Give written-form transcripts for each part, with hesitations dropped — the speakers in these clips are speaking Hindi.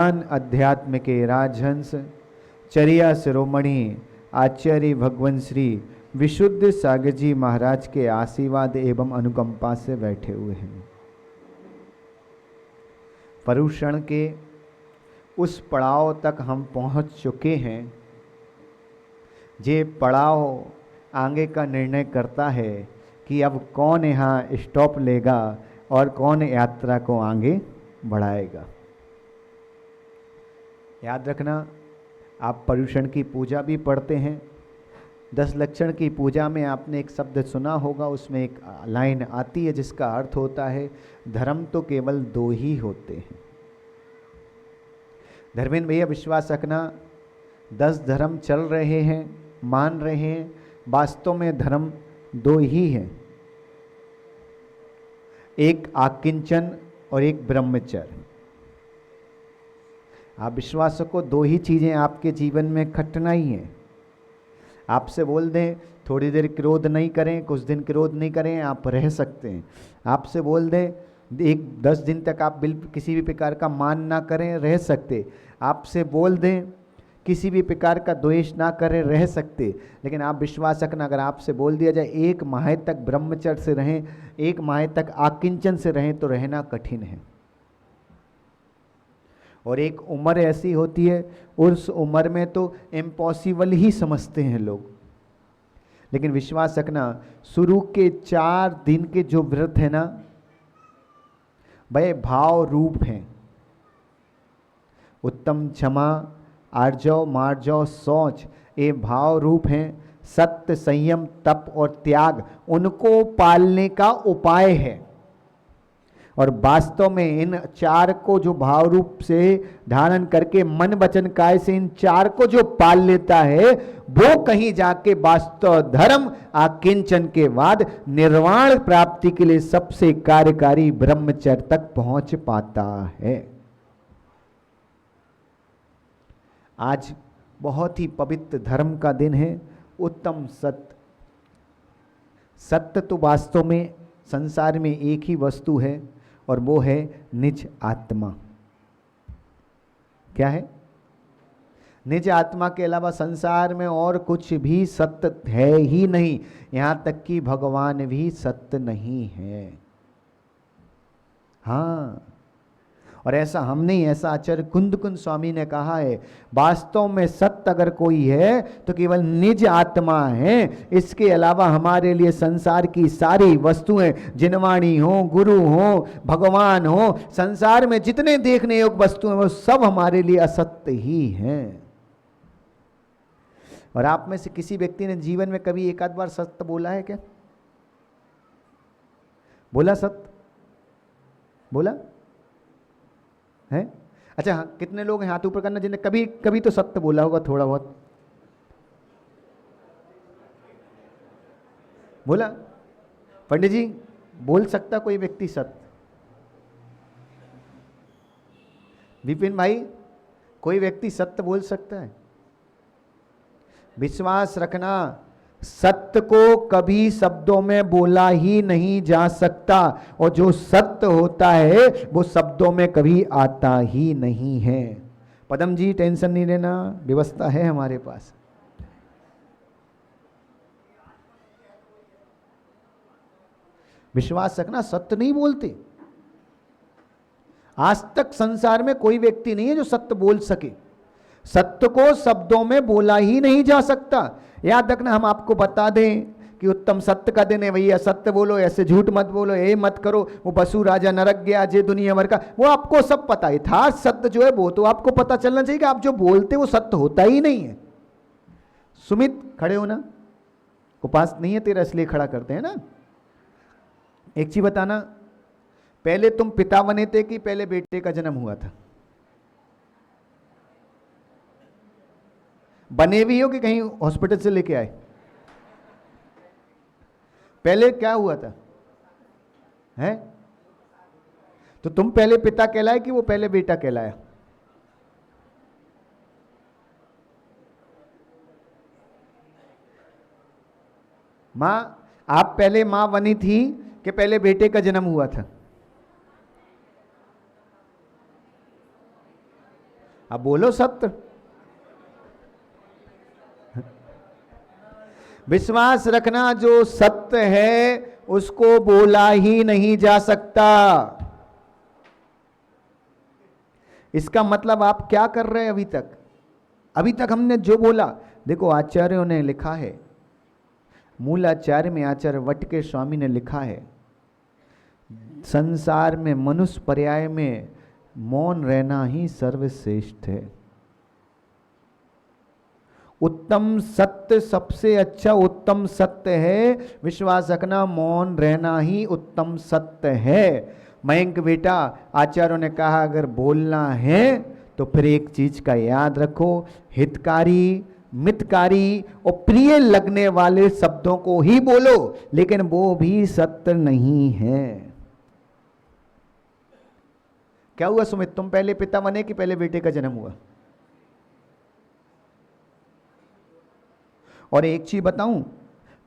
अध्यात्म के राजहंस चरिया शिरोमणि आचार्य भगवान श्री विशुद्ध सागर जी महाराज के आशीर्वाद एवं अनुकंपा से बैठे हुए हैं। परुषण के उस पड़ाव तक हम पहुंच चुके हैं। ये पड़ाव आगे का निर्णय करता है कि अब कौन यहाँ स्टॉप लेगा और कौन यात्रा को आगे बढ़ाएगा। याद रखना, आप पर्युषण की पूजा भी पढ़ते हैं। 10 लक्षण की पूजा में आपने एक शब्द सुना होगा, उसमें एक लाइन आती है जिसका अर्थ होता है धर्म तो केवल 2 ही होते हैं। धर्मेंद्र भैया विश्वास रखना, 10 धर्म चल रहे हैं, मान रहे हैं, वास्तव में धर्म 2 ही हैं, एक आकिंचन और एक ब्रह्मचर्य। आप विश्वास को 2 ही चीजें आपके जीवन में खटना ही है। आपसे बोल दें थोड़ी देर क्रोध नहीं करें, कुछ दिन क्रोध नहीं करें, आप रह सकते हैं। आपसे बोल दें 10 दिन तक आप किसी भी प्रकार का मान ना करें, रह सकते। आपसे बोल दें किसी भी प्रकार का द्वेष ना करें, रह सकते। लेकिन आप विश्वास रखना, अगर आपसे बोल दिया जाए 1 माह तक ब्रह्मचर्य से रहें, 1 माह तक आकिंचन से रहें, तो रहना कठिन है। और एक उम्र ऐसी होती है, उस उम्र में तो इम्पॉसिबल ही समझते हैं लोग। लेकिन विश्वास रखना, शुरू के 4 दिन के जो व्रत है ना, वह भाव रूप हैं। उत्तम, क्षमा, आर्जव, मार्जव, शौच, ये भाव रूप हैं। सत्य, संयम, तप और त्याग उनको पालने का उपाय है। और वास्तव में इन 4 को जो भाव रूप से धारण करके मन वचन काय से इन 4 को जो पाल लेता है, वो कहीं जाके वास्तव धर्म आकिंचन के बाद निर्वाण प्राप्ति के लिए सबसे कार्यकारी ब्रह्मचर्य तक पहुंच पाता है। आज बहुत ही पवित्र धर्म का दिन है। उत्तम सत्य। सत्य तो वास्तव में संसार में एक ही वस्तु है और वो है निज आत्मा। क्या है? निज आत्मा के अलावा संसार में और कुछ भी सत्य है ही नहीं। यहां तक कि भगवान भी सत्य नहीं है। हाँ, और ऐसा हम नहीं, ऐसा आचार्य कुंद स्वामी ने कहा है, वास्तव में सत्य अगर कोई है तो केवल निज आत्मा है। इसके अलावा हमारे लिए संसार की सारी वस्तुएं, जिनवाणी हो, गुरु हो, भगवान हो, संसार में जितने देखने योग्य वस्तुएं वो सब हमारे लिए असत्य ही हैं। और आप में से किसी व्यक्ति ने जीवन में कभी एक आध बार सत्य बोला है क्या? बोला सत्य? बोला है? अच्छा हाँ, कितने लोग हैं हाथ ऊपर करना जिन्हें कभी कभी तो सत्य बोला होगा, थोड़ा बहुत बोला? पंडित जी, बोल सकता कोई व्यक्ति सत्य? विपिन भाई, कोई व्यक्ति सत्य बोल सकता है? विश्वास रखना, सत्य को कभी शब्दों में बोला ही नहीं जा सकता, और जो सत्य होता है वो शब्दों में कभी आता ही नहीं है। पदम जी टेंशन नहीं लेना, व्यवस्था है हमारे पास। विश्वास रखना, सत्य नहीं बोलते। आज तक संसार में कोई व्यक्ति नहीं है जो सत्य बोल सके। सत्य को शब्दों में बोला ही नहीं जा सकता। याद रखना, हम आपको बता दें कि उत्तम सत्य का दिन है भैया, सत्य बोलो, ऐसे झूठ मत बोलो, ये मत करो, वो बसु राजा नरक गया, जे दुनिया भर का, वो आपको सब पता है। था सत्य जो है वो तो आपको पता चलना चाहिए कि आप जो बोलते वो सत्य होता ही नहीं है। सुमित, खड़े हो ना, उपास नहीं है तेरा इसलिए खड़ा करते हैं ना। एक चीज बताना, पहले तुम पिता बने थे कि पहले बेटे का जन्म हुआ था? बने भी हो कि कहीं हॉस्पिटल से लेके आए? पहले क्या हुआ था? हैं? तो तुम पहले पिता कहलाए कि वो पहले बेटा कहलाया? मां, आप पहले मां बनी थी कि पहले बेटे का जन्म हुआ था? अब बोलो सत्य। विश्वास रखना, जो सत्य है उसको बोला ही नहीं जा सकता। इसका मतलब आप क्या कर रहे हैं अभी तक हमने जो बोला, देखो आचार्यों ने लिखा है, मूल आचार्य में आचार्य वट के स्वामी ने लिखा है, संसार में मनुष्य पर्याय में मौन रहना ही सर्वश्रेष्ठ है। उत्तम सत्य सबसे अच्छा उत्तम सत्य है, विश्वास रखना मौन रहना ही उत्तम सत्य है। मयंक बेटा, आचार्यों ने कहा अगर बोलना है तो फिर एक चीज का याद रखो, हितकारी, मितकारी और प्रिय लगने वाले शब्दों को ही बोलो, लेकिन वो भी सत्य नहीं है। क्या हुआ सुमित, तुम पहले पिता बने कि पहले बेटे का जन्म हुआ? और एक चीज बताऊं,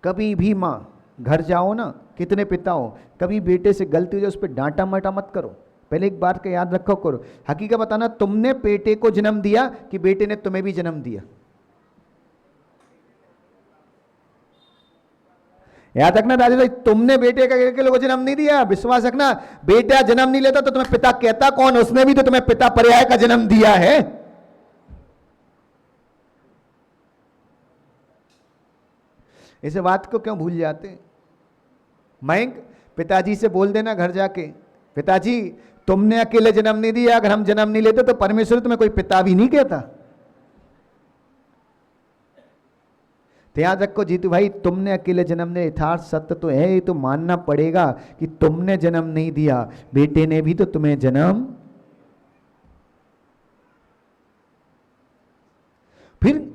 कभी भी मां घर जाओ ना, कितने पिता हो, कभी बेटे से गलती हो जाए उस पर डांटा मटा मत करो। पहले एक बात का याद रखो करो, हकीकत बताना, तुमने बेटे को जन्म दिया कि बेटे ने तुम्हें भी जन्म दिया? याद रखना राजेश भाई, तुमने बेटे को जन्म नहीं दिया। विश्वास रखना, बेटा जन्म नहीं लेता तो तुम्हें पिता कहता कौन? उसने भी तो तुम्हें पिता पर्याय का जन्म दिया है। इस बात को क्यों भूल जाते? मयंक, पिताजी से बोल देना घर जाके, पिताजी तुमने अकेले जन्म नहीं दिया, अगर हम जन्म नहीं लेते तो परमेश्वर तुम्हें कोई पिता भी नहीं कहता। तो याद रखो जीतू भाई, तुमने अकेले जन्म ने, यथार्थ सत्य तो है, ये तो मानना पड़ेगा कि तुमने जन्म नहीं दिया, बेटे ने भी तो तुम्हें जन्म। फिर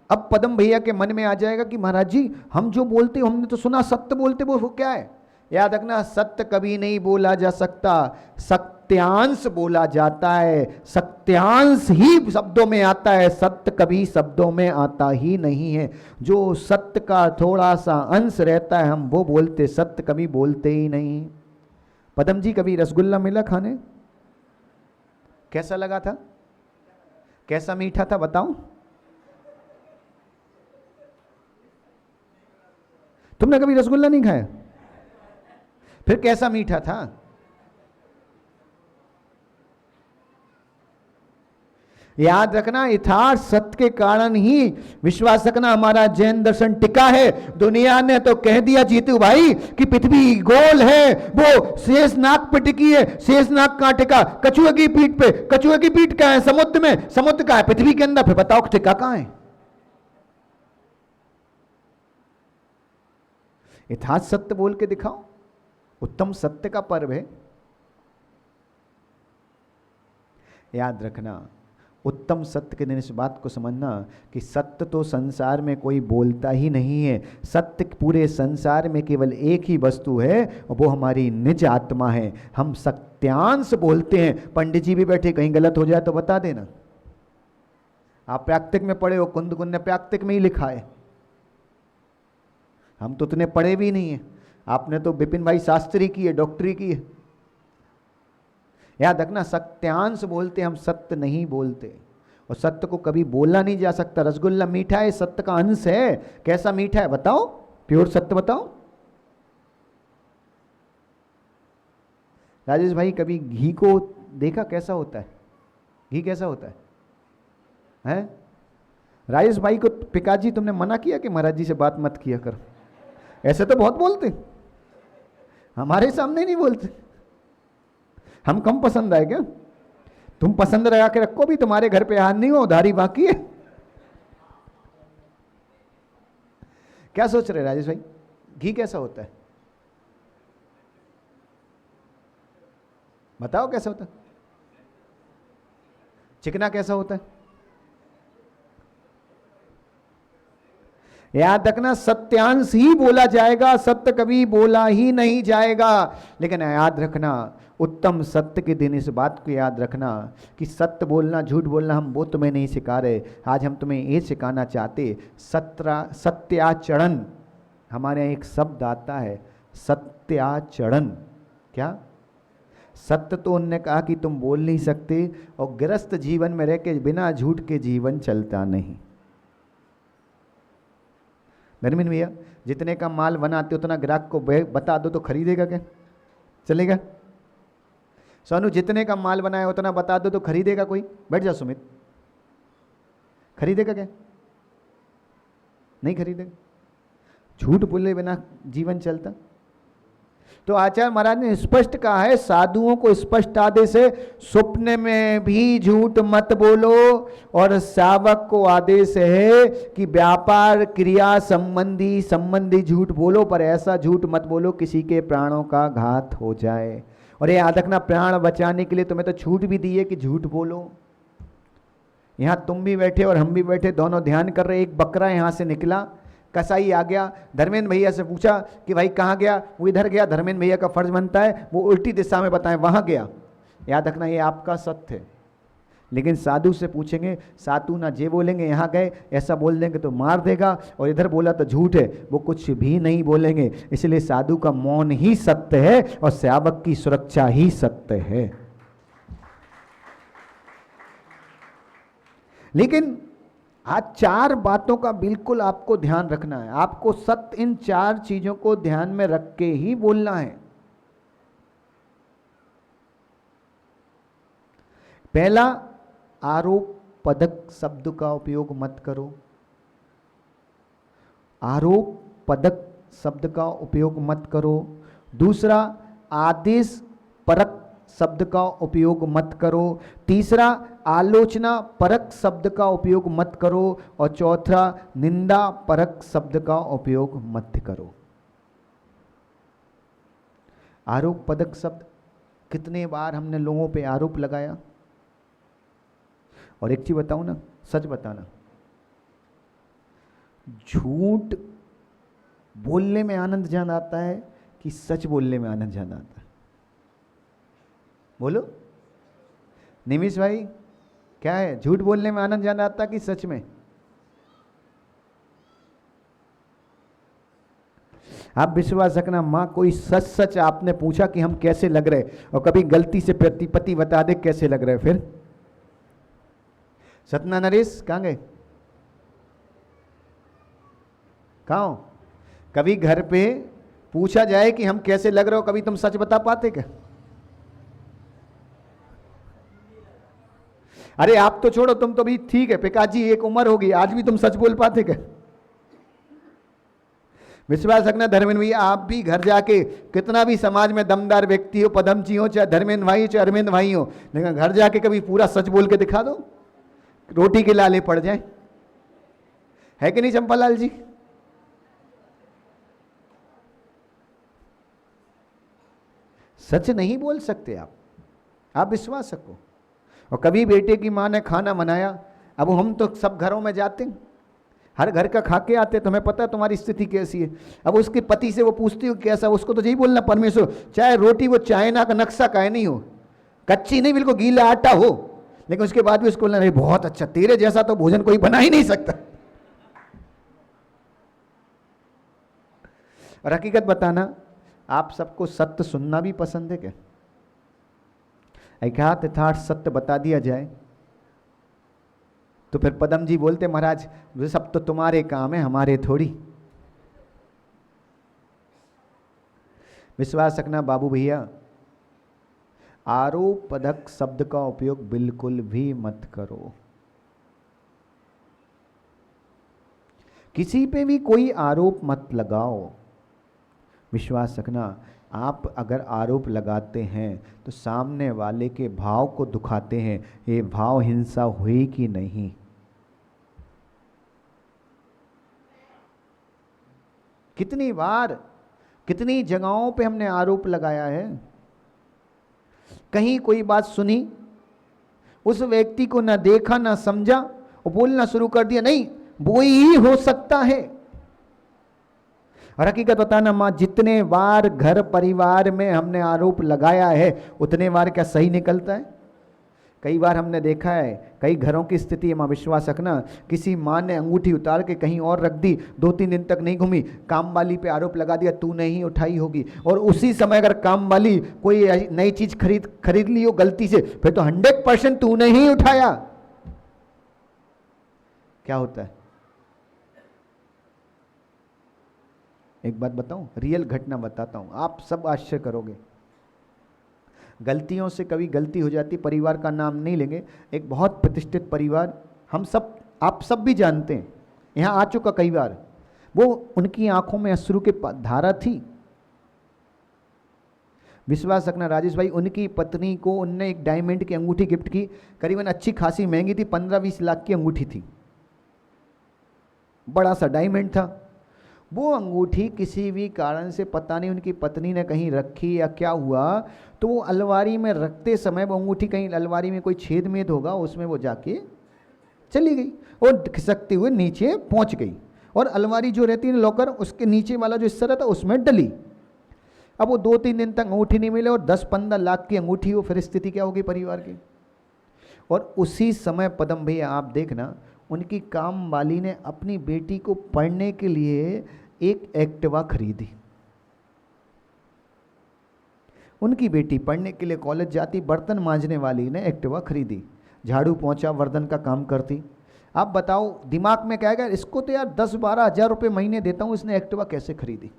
अब पदम भैया के मन में आ जाएगा कि महाराज जी हम जो बोलते हमने तो सुना सत्य बोलते, वो क्या है? याद रखना, सत्य कभी नहीं बोला जा सकता, सत्यांश बोला जाता है। सत्यांश ही शब्दों में आता है, सत्य कभी शब्दों में आता ही नहीं है। जो सत्य का थोड़ा सा अंश रहता है हम वो बोलते, सत्य कभी बोलते ही नहीं। पदम जी, कभी रसगुल्ला मिला खाने? कैसा लगा था? कैसा मीठा था बताओ? तुमने कभी रसगुल्ला नहीं खाया? फिर कैसा मीठा था? याद रखना, यथार्थ सत्य के कारण ही विश्वास रखना हमारा जैन दर्शन टिका है। दुनिया ने तो कह दिया जीतू भाई कि पृथ्वी गोल है, वो शेषनाग पे टिकी है। शेषनाग कहां टिका? कछुए की पीठ पे। कछुए की पीठ कहां है? समुद्र में। समुद्र कहां है? पृथ्वी के अंदर। फिर बताओ टिका कहां है? यथार्थ सत्य बोल के दिखाओ, उत्तम सत्य का पर्व है। याद रखना, उत्तम सत्य के दिन इस बात को समझना कि सत्य तो संसार में कोई बोलता ही नहीं है। सत्य पूरे संसार में केवल एक ही वस्तु है और वो हमारी निज आत्मा है। हम सत्यांश बोलते हैं। पंडित जी भी बैठे, कहीं गलत हो जाए तो बता देना। आप प्राकृतिक में पढ़े हो, कुंद कुंद ने प्राकृतिक में ही लिखा है, हम तो उतने पढ़े भी नहीं है। आपने तो विपिन भाई शास्त्री की है, डॉक्टरी की है। याद रखना, सत्यांश बोलते, हम सत्य नहीं बोलते, और सत्य को कभी बोला नहीं जा सकता। रसगुल्ला मीठा है, सत्य का अंश है। कैसा मीठा है बताओ? प्योर सत्य बताओ। राजेश भाई, कभी घी को देखा कैसा होता है? घी कैसा होता है? हैं? राजेश भाई को पिकाजी तुमने मना किया कि महाराज जी से बात मत किया कर? ऐसे तो बहुत बोलते, हमारे सामने नहीं बोलते। हम कम पसंद आए क्या? तुम पसंद लगा के रखो, भी तुम्हारे घर पे हाथ नहीं हो, उधारी बाकी है। क्या सोच रहे राजेश भाई? घी कैसा होता है बताओ? कैसा होता है? चिकना कैसा होता है? याद रखना, सत्यांश ही बोला जाएगा, सत्य कभी बोला ही नहीं जाएगा। लेकिन याद रखना, उत्तम सत्य के दिन इस बात को याद रखना कि सत्य बोलना, झूठ बोलना हम वो तुम्हें नहीं सिखा रहे। आज हम तुम्हें ये सिखाना चाहते, सत्याचरण। हमारे यहाँ एक शब्द आता है, सत्याचरण। क्या? सत्य तो उनने कहा कि तुम बोल नहीं सकते, और गृहस्थ जीवन में रह के बिना झूठ के जीवन चलता नहीं। धर्मेंद्र भैया, जितने का माल बनाते उतना ग्राहक को बता दो तो खरीदेगा क्या? चलेगा? सोनू, जितने का माल बनाया उतना बता दो तो खरीदेगा कोई? बैठ जा सुमित, खरीदेगा क्या? नहीं खरीदेगा। झूठ बोले बिना जीवन चलता। तो आचार्य महाराज ने स्पष्ट कहा है, साधुओं को स्पष्ट आदेश है, स्वप्न में भी झूठ मत बोलो, और सावक को आदेश है कि व्यापार क्रिया संबंधी झूठ बोलो, पर ऐसा झूठ मत बोलो किसी के प्राणों का घात हो जाए। और ये याद रखना, प्राण बचाने के लिए तुम्हें तो छूट भी दी है कि झूठ बोलो। यहां तुम भी बैठे और हम भी बैठे, दोनों ध्यान कर रहे, एक बकरा यहां से निकला, कसाई आ गया, धर्मेंद्र भैया से पूछा कि भाई कहाँ गया? वो इधर गया। धर्मेंद्र भैया का फर्ज बनता है वो उल्टी दिशा में बताएं, वहाँ गया। याद रखना, ये आपका सत्य है। लेकिन साधु से पूछेंगे, साधु ना जे बोलेंगे यहाँ गए, ऐसा बोल देंगे तो मार देगा, और इधर बोला तो झूठ है, वो कुछ भी नहीं बोलेंगे। इसलिए साधु का मौन ही सत्य है, और सेवक की सुरक्षा ही सत्य है। लेकिन आज 4 बातों का बिल्कुल आपको ध्यान रखना है। आपको सत्य इन 4 चीजों को ध्यान में रख के ही बोलना है। पहला, आरोप पदक शब्द का उपयोग मत करो। आरोप पदक शब्द का उपयोग मत करो। दूसरा, आदेश परक शब्द का उपयोग मत करो। तीसरा, आलोचना परक शब्द का उपयोग मत करो। और चौथा, निंदा परक शब्द का उपयोग मत करो। आरोप पदक शब्द, कितने बार हमने लोगों पे आरोप लगाया। और एक चीज बताऊं ना, सच बताना, झूठ बोलने में आनंद ज्यादा आता है कि सच बोलने में आनंद ज्यादा आता है? बोलो निमिष भाई, क्या है, झूठ बोलने में आनंद ज्यादा आता कि सच में? आप विश्वास रखना, मां कोई सच सच आपने पूछा कि हम कैसे लग रहे, और कभी गलती से प्रतिपति बता दे कैसे लग रहे, फिर सतना नरेश कहाँ गए? कहाँ हो? कभी घर पे पूछा जाए कि हम कैसे लग रहे हो, कभी तुम सच बता पाते क्या? अरे आप तो छोड़ो, तुम तो भी ठीक है, पिकाजी एक उम्र होगी, आज भी तुम सच बोल पाते क्या? विश्वास रखना धर्मेंद्र भैया, आप भी घर जाके कितना भी समाज में दमदार व्यक्ति हो, पदमची हो, चाहे धर्मेंद्र भाई चाहे अरविंद भाई हो, लेकिन घर जाके कभी पूरा सच बोल के दिखा दो, रोटी के लाले पड़ जाए। है कि नहीं चंपालाल जी? सच नहीं बोल सकते आप विश्वास रखो। और कभी बेटे की माँ ने खाना बनाया, अब हम तो सब घरों में जाते हैं, हर घर का खा के आते, तुम्हें पता है तुम्हारी स्थिति कैसी है। अब उसके पति से वो पूछती हो कैसा, उसको तो यही बोलना परमेश्वर, चाहे रोटी वो चाइना का नक्शा का नहीं हो, कच्ची नहीं, बिल्कुल गीला आटा हो, लेकिन उसके बाद भी उसको बोलना, बहुत अच्छा, तेरे जैसा तो भोजन कोई बना ही नहीं सकता। और हकीकत बताना, आप सबको सत्य सुनना भी पसंद है क्या? यथार्थ यथार्थ सत्य बता दिया जाए तो फिर पदम जी बोलते, महाराज ये सब तो तुम्हारे काम है, हमारे थोड़ी। विश्वास रखना बाबू भैया, आरोप पदक शब्द का उपयोग बिल्कुल भी मत करो। किसी पे भी कोई आरोप मत लगाओ। विश्वास रखना, आप अगर आरोप लगाते हैं तो सामने वाले के भाव को दुखाते हैं। ये भाव हिंसा हुई कि नहीं? कितनी बार कितनी जगहों पे हमने आरोप लगाया है। कहीं कोई बात सुनी, उस व्यक्ति को ना देखा ना समझा, और बोलना शुरू कर दिया, नहीं वो ही हो सकता है। और हकीकत बताना माँ, जितने बार घर परिवार में हमने आरोप लगाया है उतने बार क्या सही निकलता है? कई बार हमने देखा है, कई घरों की स्थिति है, माँ विश्वास रखना, किसी माँ ने अंगूठी उतार के कहीं और रख दी, 2-3 दिन तक नहीं घूमी, काम वाली पे आरोप लगा दिया तूने ही उठाई होगी, और उसी समय अगर काम वाली कोई नई चीज खरीद ली हो गलती से, फिर तो 100% तूने ही उठाया। क्या होता है? एक बात बताऊं, रियल घटना बताता हूं, आप सब आश्चर्य करोगे। गलतियों से कभी गलती हो जाती, परिवार का नाम नहीं लेंगे, एक बहुत प्रतिष्ठित परिवार, हम सब, आप सब भी जानते हैं, यहाँ आ चुका कई बार, वो उनकी आंखों में अश्रु की धारा थी। विश्वास रखना राजेश भाई, उनकी पत्नी को उनने एक डायमंड की अंगूठी गिफ्ट की, करीबन अच्छी खासी महंगी थी, 15-20 लाख की अंगूठी थी, बड़ा सा डायमंड था। वो अंगूठी किसी भी कारण से पता नहीं उनकी पत्नी ने कहीं रखी या क्या हुआ, तो वो अलमारी में रखते समय वो अंगूठी कहीं अलमारी में कोई छेद में होगा, उसमें वो जाके चली गई और खिसकते हुए नीचे पहुंच गई, और अलमारी जो रहती है लॉकर, उसके नीचे वाला जो हिस्सा रहता उसमें डली। अब वो 2-3 दिन तक अंगूठी नहीं मिले, और 10-15 लाख की अंगूठी हो, फिर स्थिति क्या होगी परिवार की। और उसी समय पदम भैया आप देखना, उनकी काम वाली ने अपनी बेटी को पढ़ने के लिए एक एक्टिवा खरीदी। उनकी बेटी पढ़ने के लिए कॉलेज जाती, बर्तन मांजने वाली ने एक्टिवा खरीदी, झाड़ू पोंछा वर्दन का काम करती। आप बताओ दिमाग में क्या है, इसको तो यार 10-12 हज़ार रुपये महीने देता हूं, इसने एक्टिवा कैसे खरीदी?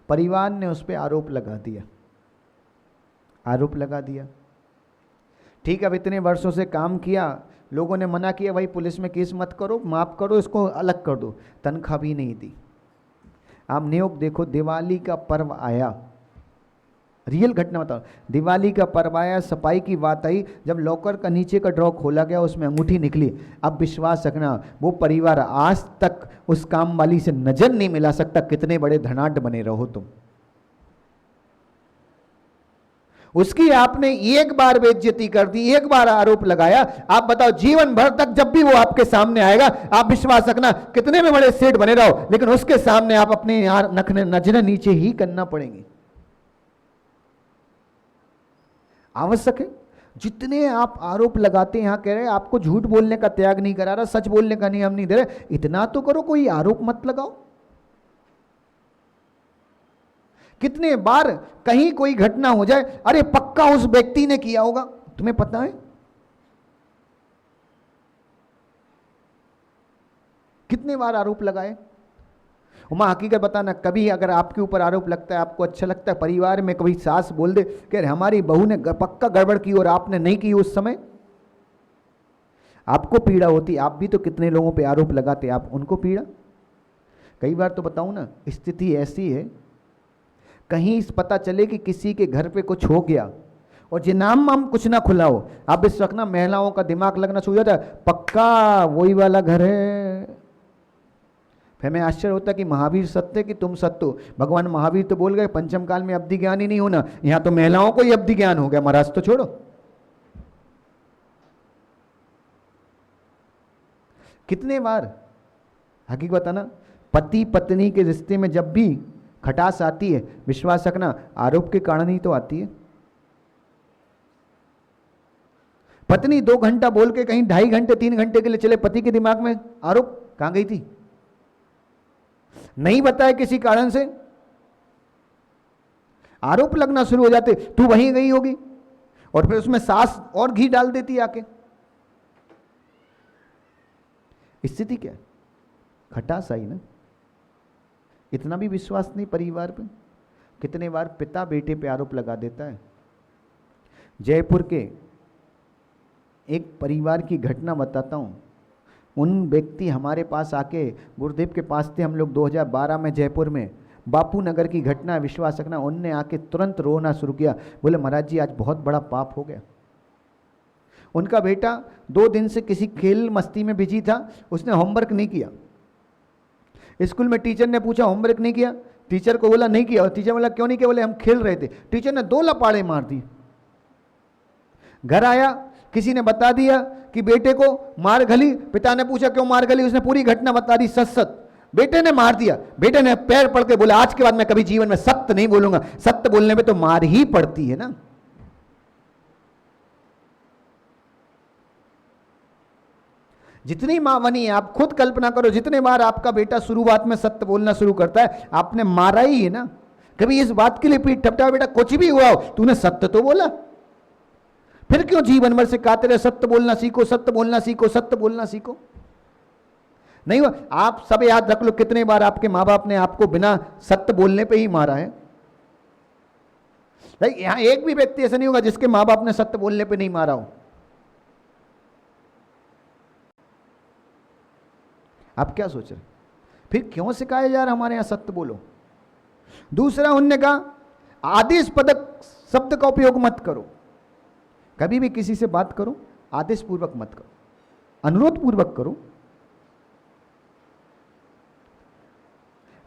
परिवार ने उस पर आरोप लगा दिया, आरोप लगा दिया। ठीक है, अब इतने वर्षों से काम किया, लोगों ने मना किया भाई पुलिस में केस मत करो, माफ करो, इसको अलग कर दो, तनख्वाह भी नहीं दी। आप नियोग देखो, दिवाली का पर्व आया, रियल घटना बताओ, दिवाली का पर्व आया, सफाई की बात आई, जब लॉकर का नीचे का ड्रॉ खोला गया, उसमें अंगूठी निकली। अब विश्वास रखना, वो परिवार आज तक उस काम वाली से नजर नहीं मिला सकता, कितने बड़े धनाढ्य बने रहो तुम। उसकी आपने एक बार बेइज्जती कर दी, एक बार आरोप लगाया, आप बताओ जीवन भर तक जब भी वो आपके सामने आएगा, आप विश्वास रखना कितने में बड़े सेठ बने रहो, लेकिन उसके सामने आप अपने नजरें नीचे ही करना पड़ेंगी। आवश्यक है, जितने आप आरोप लगाते हैं, यहां कह रहे हैं आपको झूठ बोलने का त्याग नहीं करा रहा, सच बोलने का नियम नहीं दे रहे, इतना तो करो, कोई आरोप मत लगाओ। कितने बार कहीं कोई घटना हो जाए, अरे पक्का उस व्यक्ति ने किया होगा, तुम्हें पता है? कितने बार आरोप लगाए। मां हकीकत बताना, कभी अगर आपके ऊपर आरोप लगता है, आपको अच्छा लगता है, परिवार में कभी सास बोल दे कि हमारी बहू ने पक्का गड़बड़ की और आपने नहीं की, उस समय आपको पीड़ा होती। आप भी तो कितने लोगों पे आरोप लगाते, आप उनको पीड़ा। कई बार तो बताऊं ना, स्थिति ऐसी है, कहीं पता चले कि किसी के घर पे कुछ हो गया और जे नाम हम कुछ ना खुला हो, आप इस रखना महिलाओं का दिमाग लगना शुरू हो जाता है, पक्का वही वाला घर है। फिर मैं आश्चर्य होता कि महावीर सत्य कि तुम सत्य हो। भगवान महावीर तो बोल गए पंचम काल में अब्धि ज्ञान ही नहीं होना, यहां तो महिलाओं को ही अब्धि ज्ञान हो गया, महाराज तो छोड़ो। कितने बार हकीकत बताना, पति पत्नी के रिश्ते में जब भी खटास आती है, विश्वास रखना आरोप के कारण ही तो आती है। पत्नी 2 घंटा बोल के कहीं 2.5 घंटे 3 घंटे के लिए चले, पति के दिमाग में आरोप, कहां गई थी, नहीं बताया किसी कारण से आरोप लगना शुरू हो जाते, तू वहीं गई होगी, और फिर उसमें सास और घी डाल देती आके। स्थिति क्या है, खटास आई ना। इतना भी विश्वास नहीं परिवार पे। कितने बार पिता बेटे पे आरोप लगा देता है। जयपुर के एक परिवार की घटना बताता हूं। उन व्यक्ति हमारे पास आके, गुरुदेव के पास थे हम लोग 2012 में जयपुर में, बापू नगर की घटना, विश्वास रखना उनने आके तुरंत रोना शुरू किया, बोले महाराज जी आज बहुत बड़ा पाप हो गया। उनका बेटा 2 दिन से किसी खेल मस्ती में बिजी था, उसने होमवर्क नहीं किया। स्कूल में टीचर ने पूछा होमवर्क नहीं किया, टीचर को बोला नहीं किया, और टीचर बोला क्यों नहीं किया, बोले हम खेल रहे थे। टीचर ने 2 लपाड़े मार दी। घर आया, किसी ने बता दिया कि बेटे को मार घली, पिता ने पूछा क्यों मार घली, उसने पूरी घटना बता दी सच सच। बेटे ने मार दिया, बेटे ने पैर पड़ के बोला आज के बाद मैं कभी जीवन में सत्य नहीं बोलूंगा। सत्य बोलने में तो मार ही पड़ती है ना। जितनी माँ बनी है, आप खुद कल्पना करो, जितने बार आपका बेटा शुरुआत में सत्य बोलना शुरू करता है, आपने मारा ही है ना। कभी इस बात के लिए पीठ ठपटा, बेटा कुछ भी हुआ हो तूने सत्य तो बोला, फिर क्यों जीवन भर से कहते रहे सत्य बोलना सीखो, सत्य बोलना सीखो, सत्य बोलना सीखो। नहीं हुआ। आप सब याद रख लो, कितने बार आपके माँ बाप ने आपको बिना सत्य बोलने पे ही मारा है। यहां एक भी व्यक्ति ऐसा नहीं होगा जिसके माँ बाप ने सत्य बोलने पे नहीं मारा हो। आप क्या सोच रहे, फिर क्यों सिखाया जा रहा हमारे यहां सत्य बोलो। दूसरा, उनने कहा आदेश पदक शब्द का उपयोग मत करो। कभी भी किसी से बात करो आदेश पूर्वक मत करो, अनुरोध पूर्वक करो।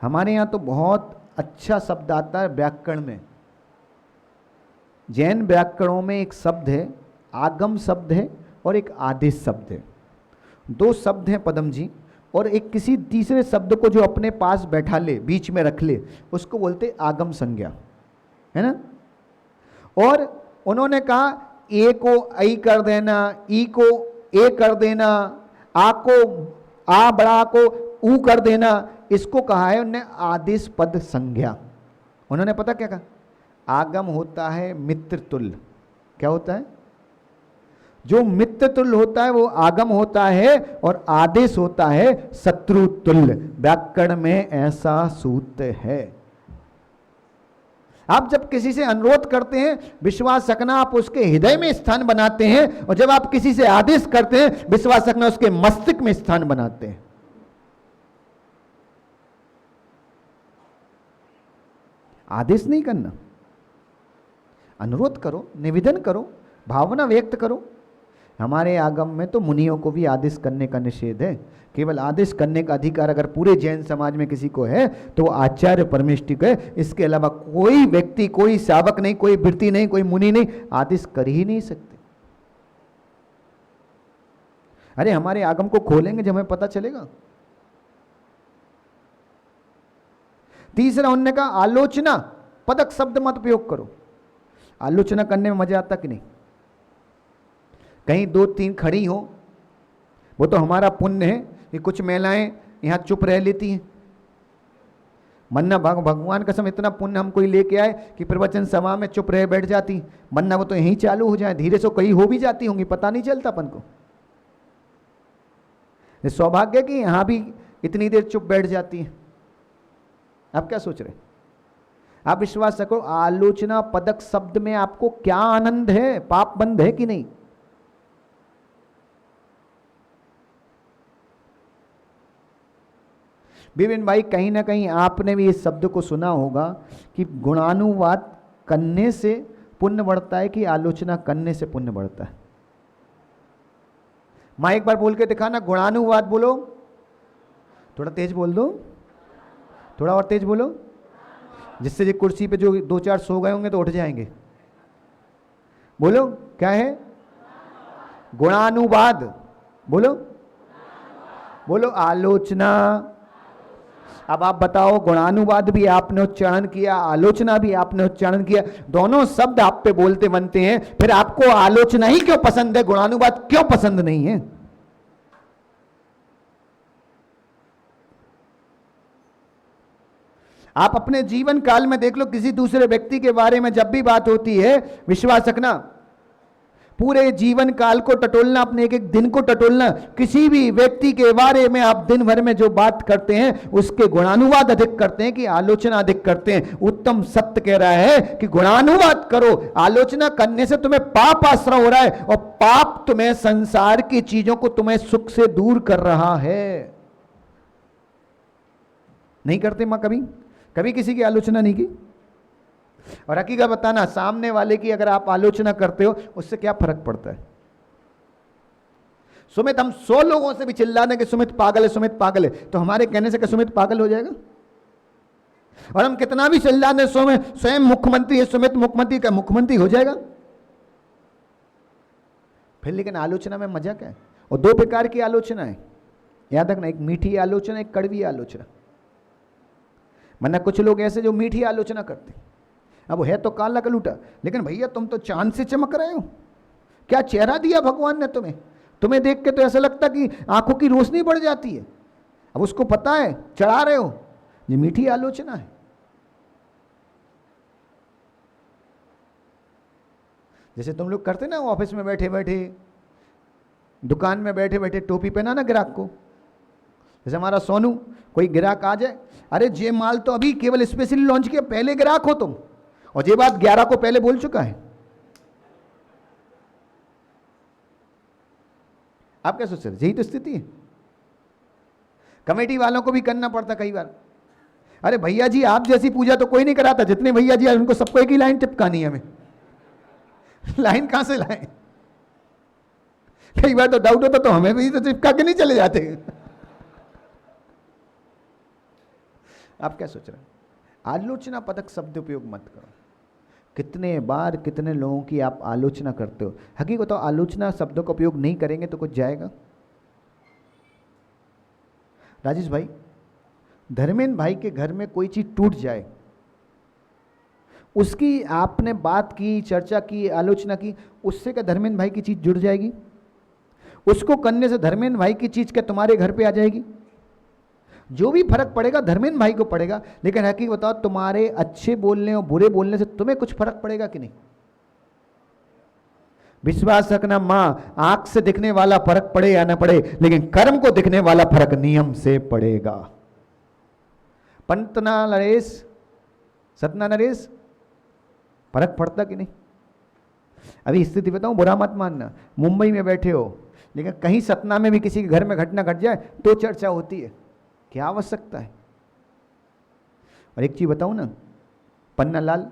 हमारे यहां तो बहुत अच्छा शब्द आता है व्याकरण में। जैन व्याकरणों में एक शब्द है, आगम शब्द है और एक आदेश शब्द है। दो शब्द हैं पदम जी, और एक किसी तीसरे शब्द को जो अपने पास बैठा ले, बीच में रख ले, उसको बोलते आगम संज्ञा, है ना। और उन्होंने कहा ए को ऐ कर देना, ई को ए कर देना, आ को आ बड़ा को ऊ कर देना, इसको कहा है उन्होंने आदेश पद संज्ञा। उन्होंने पता क्या कहा, आगम होता है मित्र तुल्य। क्या होता है, जो मित्र तुल्य होता है वो आगम होता है, और आदेश होता है शत्रु तुल्य। व्याकरण में ऐसा सूत्र है। आप जब किसी से अनुरोध करते हैं, विश्वास रखना आप उसके हृदय में स्थान बनाते हैं, और जब आप किसी से आदेश करते हैं, विश्वास रखना उसके मस्तिष्क में स्थान बनाते हैं। आदेश नहीं करना, अनुरोध करो, निवेदन करो, भावना व्यक्त करो। हमारे आगम में तो मुनियों को भी आदेश करने का निषेध है। केवल आदेश करने का अधिकार अगर पूरे जैन समाज में किसी को है तो वो आचार्य परमेष्ठिक है। इसके अलावा कोई व्यक्ति, कोई सावक नहीं, कोई वृत्ति नहीं, कोई मुनि नहीं, आदेश कर ही नहीं सकते। अरे हमारे आगम को खोलेंगे जब हमें पता चलेगा। तीसरा उन्होंने कहा आलोचना पदक शब्द मत उपयोग करो। आलोचना करने में मजा आता कि नहीं। कहीं दो तीन खड़ी हो, वो तो हमारा पुण्य है कि कुछ महिलाएं यहां चुप रह लेती हैं। मन्ना भगवान कसम इतना पुण्य हम कोई लेके आए कि प्रवचन सभा में चुप रह बैठ जाती, मन्ना वो तो यहीं चालू हो जाए, धीरे से कहीं हो भी जाती होंगी, पता नहीं चलता अपन को। सौभाग्य कि यहां भी इतनी देर चुप बैठ जाती है। आप क्या सोच रहे, आप विश्वास रखो, आलोचना पदक शब्द में आपको क्या आनंद है, पाप बंद है कि नहीं। विपिन भाई, कहीं ना कहीं आपने भी इस शब्द को सुना होगा कि गुणानुवाद करने से पुण्य बढ़ता है कि आलोचना करने से पुण्य बढ़ता है। मां एक बार बोल के दिखाना, गुणानुवाद बोलो, थोड़ा तेज बोल दो, थोड़ा और तेज बोलो, जिससे ये कुर्सी पे जो दो चार सो गए होंगे तो उठ जाएंगे। बोलो क्या है, गुणानुवाद बोलो, बोलो आलोचना। अब आप बताओ, गुणानुवाद भी आपने उच्चारण किया, आलोचना भी आपने उच्चारण किया, दोनों शब्द आप पे बोलते बनते हैं, फिर आपको आलोचना ही क्यों पसंद है, गुणानुवाद क्यों पसंद नहीं है। आप अपने जीवन काल में देख लो, किसी दूसरे व्यक्ति के बारे में जब भी बात होती है, विश्वास रखना पूरे जीवन काल को टटोलना, अपने एक एक दिन को टटोलना, किसी भी व्यक्ति के बारे में आप दिन भर में जो बात करते हैं उसके गुणानुवाद अधिक करते हैं कि आलोचना अधिक करते हैं। उत्तम सत्य कह रहा है कि गुणानुवाद करो, आलोचना करने से तुम्हें पाप आश्रय हो रहा है, और पाप तुम्हें संसार की चीजों को तुम्हें सुख से दूर कर रहा है। नहीं करते मां, कभी कभी किसी की आलोचना नहीं की। और हकीकत बताना, सामने वाले की अगर आप आलोचना करते हो उससे क्या फर्क पड़ता है। सुमित, हम 100 लोगों से भी चिल्ला दें कि सुमित पागल है, सुमित पागल है, तो हमारे कहने से क्या सुमित पागल हो जाएगा। और हम कितना भी चिल्ला दें स्वयं मुख्यमंत्री है, सुमित मुख्यमंत्री का मुख्यमंत्री हो जाएगा फिर। लेकिन आलोचना में मजा क्या है। और दो प्रकार की आलोचना है, याद रखना, एक मीठी आलोचना, एक कड़वी आलोचना। वरना कुछ लोग ऐसे जो मीठी आलोचना करते, अब वो है तो काला कलूटा, लेकिन भैया तुम तो चांद से चमक रहे हो, क्या चेहरा दिया भगवान ने तुम्हें, तुम्हें देख के तो ऐसा लगता कि आंखों की रोशनी बढ़ जाती है। अब उसको पता है चढ़ा रहे हो, ये मीठी आलोचना है। जैसे तुम लोग करते ना ऑफिस में बैठे बैठे, दुकान में बैठे बैठे टोपी पहना ना ग्राहक को। जैसे हमारा सोनू, कोई ग्राहक आ जाए, अरे ये माल तो अभी केवल स्पेशली लॉन्च किया, पहले ग्राहक हो तुम, और ये बात 11 को पहले बोल चुका है। आप क्या सोच रहे? यही तो स्थिति है। कमेटी वालों को भी करना पड़ता कई बार, अरे भैया जी आप जैसी पूजा तो कोई नहीं कराता, जितने भैया जी उनको सबको एक ही लाइन टिपकानी है हमें। लाइन कहां से लाएं? कई बार तो डाउट होता तो हमें भी तो चिपका के नहीं चले जाते। आप क्या सोच रहे हैं? आलोचना पदक शब्द उपयोग मत करो। कितने बार कितने लोगों की आप आलोचना करते हो। हकीकत बताओ, आलोचना शब्दों का उपयोग नहीं करेंगे तो कुछ जाएगा? राजेश भाई, धर्मेंद्र भाई के घर में कोई चीज टूट जाए, उसकी आपने बात की, चर्चा की, आलोचना की, उससे क्या धर्मेंद्र भाई की चीज जुड़ जाएगी? उसको करने से धर्मेंद्र भाई की चीज क्या तुम्हारे घर पे आ जाएगी? जो भी फर्क पड़ेगा धर्मेंद्र भाई को पड़ेगा, लेकिन हकीकत बताओ, तुम्हारे अच्छे बोलने और बुरे बोलने से तुम्हें कुछ फर्क पड़ेगा कि नहीं? विश्वास रखना मां, आंख से दिखने वाला फर्क पड़े या ना पड़े, लेकिन कर्म को दिखने वाला फर्क नियम से पड़ेगा। पंतना नरेश, सतना नरेश, फर्क पड़ता कि नहीं? अभी स्थिति बताऊं, बुरा मत मानना, मुंबई में बैठे हो, लेकिन कहीं सतना में भी किसी के घर में घटना घट जाए तो चर्चा होती है। क्या आवश्यकता है? और एक चीज बताऊं ना पन्ना लाल,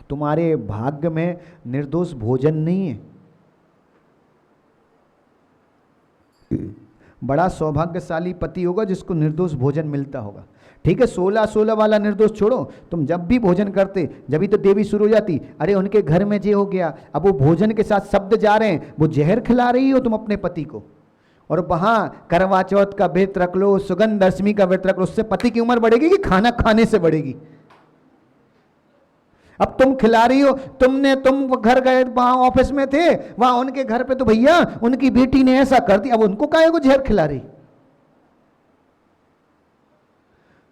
तुम्हारे भाग्य में निर्दोष भोजन नहीं है। बड़ा सौभाग्यशाली पति होगा जिसको निर्दोष भोजन मिलता होगा। ठीक है, 16-16 वाला निर्दोष छोड़ो, तुम जब भी भोजन करते, जब भी तो देवी शुरू हो जाती, अरे उनके घर में ये हो गया, अब वो भोजन के साथ शब्द जा रहे हैं, वो जहर खिला रही हो तुम अपने पति को। और वहां करवा चौथ का व्रत रख लो, सुगंध दशमी का व्रत रख लो, उससे पति की उम्र बढ़ेगी कि खाना खाने से बढ़ेगी? अब तुम खिला रही हो, तुम घर गए, वहां ऑफिस में थे, वहां उनके घर पे तो भैया उनकी बेटी ने ऐसा कर दिया, अब उनको काहे को जहर खिला रही?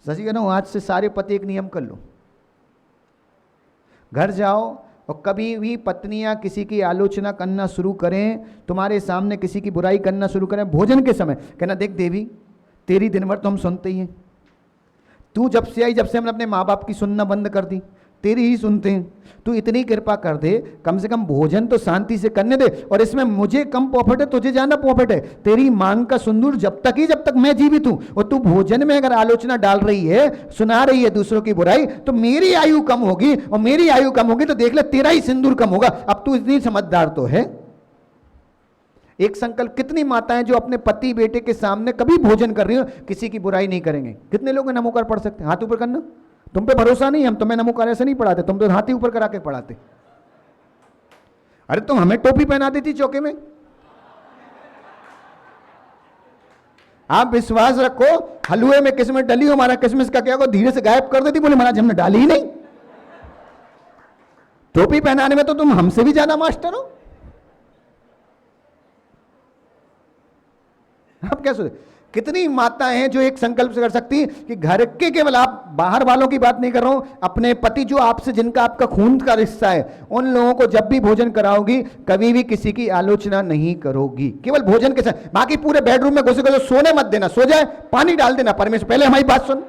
सच कह रहा हूं, आज से सारे पति एक नियम कर लो, घर जाओ और कभी भी पत्नियां किसी की आलोचना करना शुरू करें, तुम्हारे सामने किसी की बुराई करना शुरू करें भोजन के समय, कहना देख देवी, तेरी दिन भर तो हम सुनते ही हैं, तू जब से आई, जब से हमने अपने माँ बाप की सुनना बंद कर दी, तेरी ही सुनते हैं, तू इतनी कृपा कर दे, कम से कम भोजन तो शांति से करने दे। और इसमें मुझे कम प्रॉफिट है, तुझे ज्यादा प्रॉफिट है, तेरी मांग का सिंदूर जब तक मैं जीवित हूं, और तू भोजन में अगर आलोचना डाल रही है, सुना रही है दूसरों की बुराई, तो मेरी आयु कम होगी, और मेरी आयु कम होगी तो देख ले तेरा ही सिंदूर कम होगा। अब तू इतनी समझदार तो है। एक संकल्प, कितनी माताएं जो अपने पति बेटे के सामने कभी भोजन कर रही हो, किसी की बुराई नहीं करेंगे? कितने लोग नमोकार पढ़ सकते हैं? हाथ ऊपर करना। तुम पे भरोसा नहीं, हम तुम्हें नमोकार ऐसे नहीं पढ़ाते, तुम तो हाथ ही ऊपर करा के पढ़ाते। अरे तुम हमें टोपी पहना देती चौके में। आप विश्वास रखो, हलवे में किस्मत डली हो, हमारा किस्मत का क्या हो, धीरे से गायब कर देती, बोले महाराज हमने डाली ही नहीं। टोपी पहनाने में तो तुम हमसे भी ज्यादा मास्टर हो। आप क्या सोचे, कितनी माताएं हैं जो एक संकल्प से कर सकती कि घर के, केवल आप बाहर वालों की बात नहीं कर रहा हूं, अपने पति जो आपसे, जिनका आपका खून का रिश्ता है, उन लोगों को जब भी भोजन कराओगी कभी भी किसी की आलोचना नहीं करोगी, केवल भोजन के साथ। बाकी पूरे बेडरूम में घुसे घुसे सोने मत देना, सो जाए पानी डाल देना, परमेश्वर पहले हमारी बात सुन।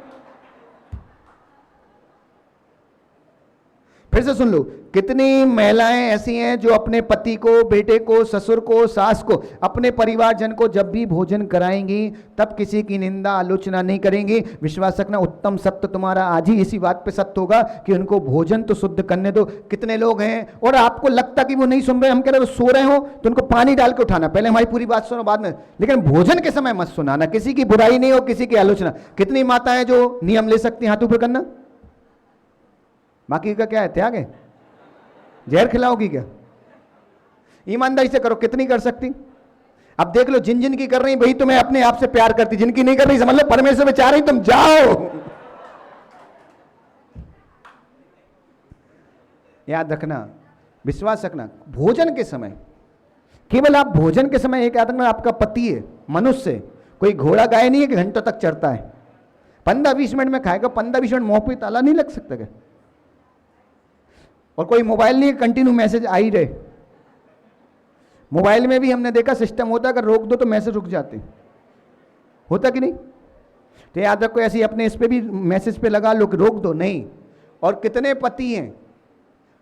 फिर से सुन लो, कितनी महिलाएं ऐसी हैं जो अपने पति को, बेटे को, ससुर को, सास को, अपने परिवारजन को जब भी भोजन कराएंगी तब किसी की निंदा आलोचना नहीं करेंगी। विश्वास रखना, उत्तम सत्य तुम्हारा आज ही इसी बात पे सत्य होगा कि उनको भोजन तो शुद्ध करने दो। कितने लोग हैं और आपको लगता कि वो नहीं सुन रहे, हम कह रहे सो रहे हो तो उनको पानी डाल के उठाना, पहले हमारी पूरी बात सुनो बाद में, लेकिन भोजन के समय मत सुनाना, किसी की बुराई नहीं हो, किसी की आलोचना। कितनी माता है जो नियम ले सकती हैं हाथ ऊपर करना? बाकी का क्या है, त्याग है? जहर खिलाओगी क्या? ईमानदारी से करो, कितनी कर सकती? अब देख लो, जिन जिन की कर रही वही तुम्हें अपने आप से प्यार करती, जिनकी नहीं कर रही समझ लो परमेश्वर में चाह रही तुम जाओ। याद रखना, विश्वास रखना, भोजन के समय केवल आप भोजन के समय एक आदमी आपका पति है, मनुष्य, कोई घोड़ा गाय नहीं है कि घंटों तक चढ़ता है। 15-20 मिनट में खाएगा, 15-20 मिनट मुंह पे ताला नहीं लग सकता क्या? और कोई मोबाइल नहीं है कंटिन्यू मैसेज आ ही रहे। मोबाइल में भी हमने देखा सिस्टम होता है, अगर रोक दो तो मैसेज रुक जाते, होता कि नहीं? तो याद रखो, ऐसे अपने इस पे भी मैसेज पे लगा लो कि रोक दो, नहीं। और कितने पति हैं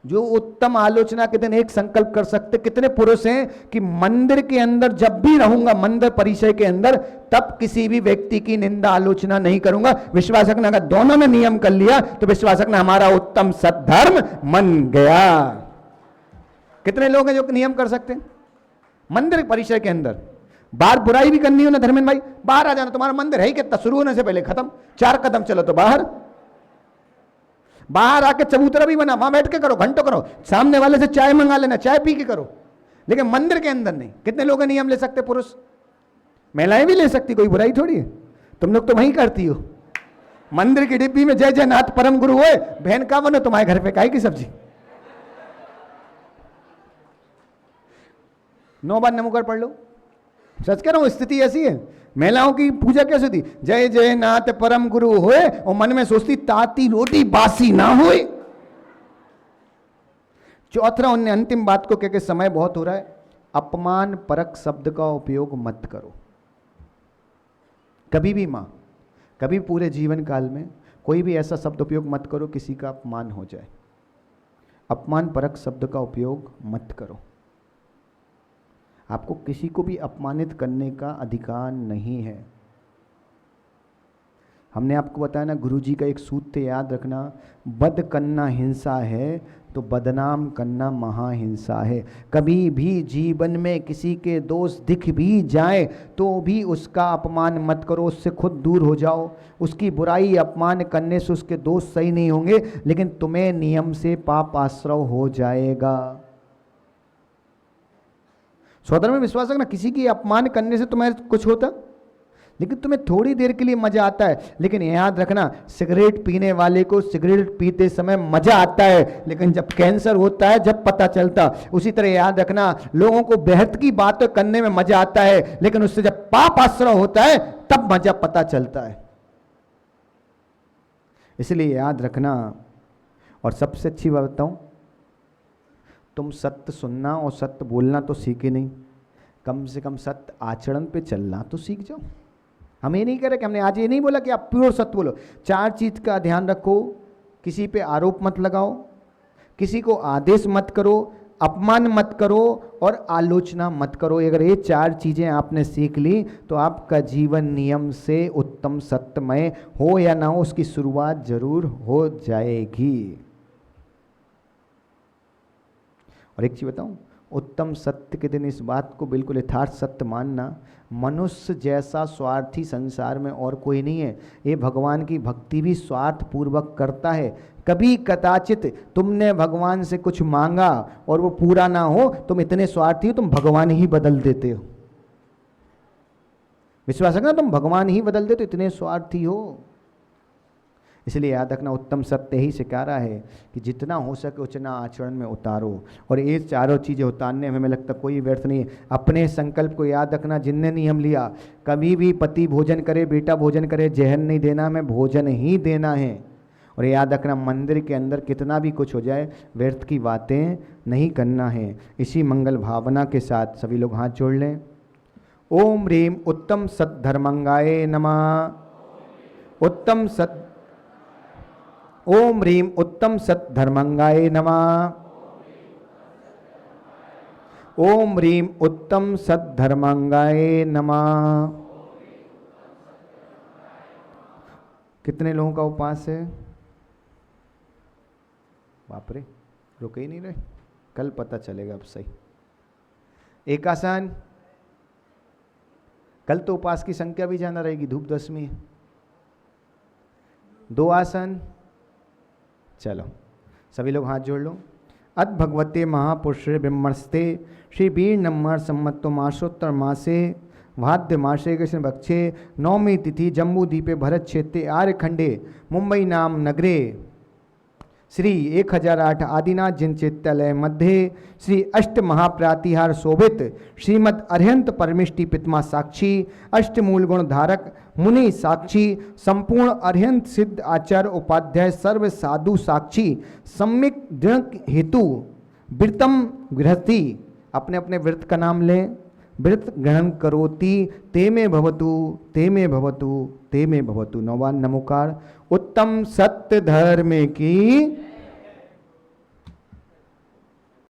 जो उत्तम आलोचना के दिन एक संकल्प कर सकते, कितने पुरुष हैं कि मंदिर के अंदर जब भी रहूंगा, मंदिर परिसर के अंदर, तब किसी भी व्यक्ति की निंदा आलोचना नहीं करूंगा। विश्वास रखना, अगर दोनों ने नियम कर लिया तो विश्वास रखना हमारा उत्तम सद्धर्म मन गया। कितने लोग हैं जो नियम कर सकते हैं मंदिर परिसर के अंदर? बाहर बुराई भी करनी हो ना धर्मेंद्र भाई, बाहर आ जाना, तुम्हारा मंदिर है ही कितना, शुरू होने से पहले खत्म, 4 कदम चलो तो बाहर आके चबूतरा भी बना, वहां बैठ के करो, घंटों करो, सामने वाले से चाय मंगा लेना, चाय पी के करो, लेकिन मंदिर के अंदर नहीं। कितने लोग नियम ले सकते? पुरुष, महिलाएं भी ले सकती, कोई बुराई थोड़ी है। तुम लोग तो वही करती हो, मंदिर की डिब्बी में जय जय नाथ परम गुरु होए, बहन का बनो, तुम्हारे घर पे काहे की सब्जी। 9 बार नमोकार पढ़ लो। सच कह रहा हूं, स्थिति ऐसी है। महिलाओं की पूजा कैसे थी? जय जय नाथ परम गुरु होए, और मन में सोचती ताती रोटी बासी ना होए। चौथा, उन्हें अंतिम बात को कह के समय बहुत हो रहा है, अपमान परक शब्द का उपयोग मत करो कभी भी। मां, कभी पूरे जीवन काल में कोई भी ऐसा शब्द उपयोग मत करो किसी का अपमान हो जाए। अपमान परक शब्द का उपयोग मत करो। आपको किसी को भी अपमानित करने का अधिकार नहीं है। हमने आपको बताया ना, गुरुजी का एक सूत्र याद रखना, बद करना हिंसा है तो बदनाम करना महाहिंसा है। कभी भी जीवन में किसी के दोष दिख भी जाए तो भी उसका अपमान मत करो, उससे खुद दूर हो जाओ। उसकी बुराई अपमान करने से उसके दोष सही नहीं होंगे, लेकिन तुम्हें नियम से पाप आश्रय हो जाएगा। सौदर में विश्वास रखना, किसी की अपमान करने से तुम्हें कुछ होता, लेकिन तुम्हें थोड़ी देर के लिए मजा आता है। लेकिन याद रखना, सिगरेट पीने वाले को सिगरेट पीते समय मजा आता है, लेकिन जब कैंसर होता है जब पता चलता। उसी तरह याद रखना, लोगों को बेहद की बात करने में मजा आता है, लेकिन उससे जब पाप आश्रय होता है तब मजा पता चलता है। इसलिए याद रखना। और सबसे अच्छी बात बताऊं, तुम सत्य सुनना और सत्य बोलना तो सीखे नहीं, कम से कम सत्य आचरण पे चलना तो सीख जाओ। हम ये नहीं कह रहे कि हमने आज ये नहीं बोला कि आप प्योर सत्य बोलो। 4 चीज का ध्यान रखो, किसी पे आरोप मत लगाओ, किसी को आदेश मत करो, अपमान मत करो और आलोचना मत करो। अगर ये 4 चीजें आपने सीख ली तो आपका जीवन नियम से उत्तम सत्यमय हो या ना हो, उसकी शुरुआत जरूर हो जाएगी। और एक चीज बताऊं, उत्तम सत्य के दिन इस बात को बिल्कुल यथार्थ सत्य मानना, मनुष्य जैसा स्वार्थी संसार में और कोई नहीं है। ये भगवान की भक्ति भी स्वार्थ पूर्वक करता है। कभी कदाचित तुमने भगवान से कुछ मांगा और वो पूरा ना हो, तुम इतने स्वार्थी हो तुम भगवान ही बदल देते हो। विश्वास रखना, तुम भगवान ही बदल देते हो, इतने स्वार्थी हो। इसलिए याद रखना, उत्तम सत्य ही सिखा रहा है कि जितना हो सके उतना आचरण में उतारो। और ये 4 चीज़ें उतारने में हमें लगता कोई व्यर्थ नहीं है। अपने संकल्प को याद रखना, जिनने नियम लिया, कभी भी पति भोजन करे, बेटा भोजन करे, जहर नहीं देना, हमें भोजन ही देना है। और याद रखना, मंदिर के अंदर कितना भी कुछ हो जाए, व्यर्थ की बातें नहीं करना है। इसी मंगल भावना के साथ सभी लोग हाथ जोड़ लें। ओम ह्रीम उत्तम सत धर्मंगाय नमः। उत्तम सत ओम ह्रीम उत्तम सत धर्मंगाय नमः। ओम ह्रीम उत्तम सत धर्मंगाय नमः। कितने लोगों का उपवास है? बाप रे, रुके ही नहीं रहे, कल पता चलेगा अब सही। एक आसन, कल तो उपवास की संख्या भी जाना रहेगी, धूप दशमी। 2 आसन, चलो सभी लोग हाथ जोड़ लो। अद भगवते महापुरुषे ब्रह्मस्ते श्री वीर नम्बर सम्मतो मासोत्तर मासे वाद्य मासे कृष्ण भक्षे नवमी तिथि जम्बू द्वीपे भरत क्षेत्रे आर्यखंडे मुंबई नाम नगरे श्री 1008 आदिनाथ जिन चैत्यालय मध्य श्री अष्ट महाप्रातिहार शोभित श्रीमद अरहंत परमिष्टि पितमा साक्षी अष्ट मूल गुण धारक मुनि साक्षी संपूर्ण अरहंत सिद्ध आचार्य उपाध्याय सर्व साधु साक्षी सम्यक दृढ़ हेतु व्रतम गृहस्थी, अपने अपने व्रत का नाम लें। व्रत ग्रहण करोति ते में भवतु ते में भवतु ते में भवतु। नौवान नमोकार। उत्तम सत्य धर्म की